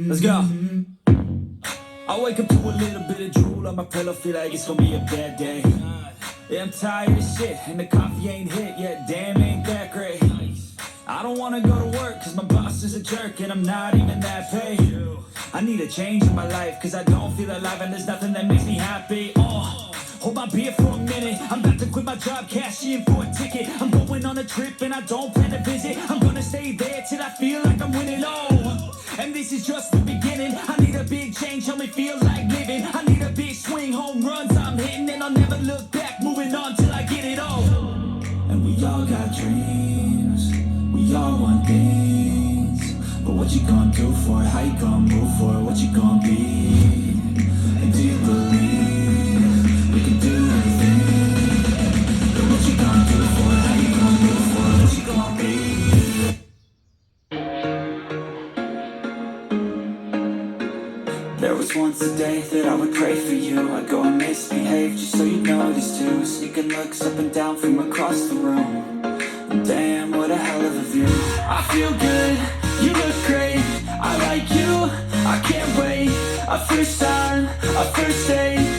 Let's go. I wake up to a little bit of drool on my pillow, feel like it's gonna be a bad day. Yeah, I'm tired of shit, and the coffee ain't hit yet. Damn, ain't that great. I don't wanna go to work, cause my boss is a jerk, and I'm not even that paid. I need a change in my life, cause I don't feel alive, and there's nothing that makes me happy. Hold my beer for a minute. I'm about to quit my job, cash in for a ticket. I'm going on a trip and I don't plan to visit. I'm gonna stay there till I feel like I'm winning. And this is just the beginning. I need a big change, help me feel like living. I need a big swing, home runs I'm hitting, and I'll never look back. Moving on till I get it all. And we all got dreams, we all want things. But what you gonna do for it? How you gonna move for it? What you gonna be? And do you believe we can do anything? But what you gonna do for it? How you gonna move for it? What you gonna be? There was once a day that I would pray for you. I'd go and misbehave just so you notice too. Sneaking looks up and down from across the room. Damn, what a hell of a view. I feel good, you look great. I like you, I can't wait. A first time, a first date.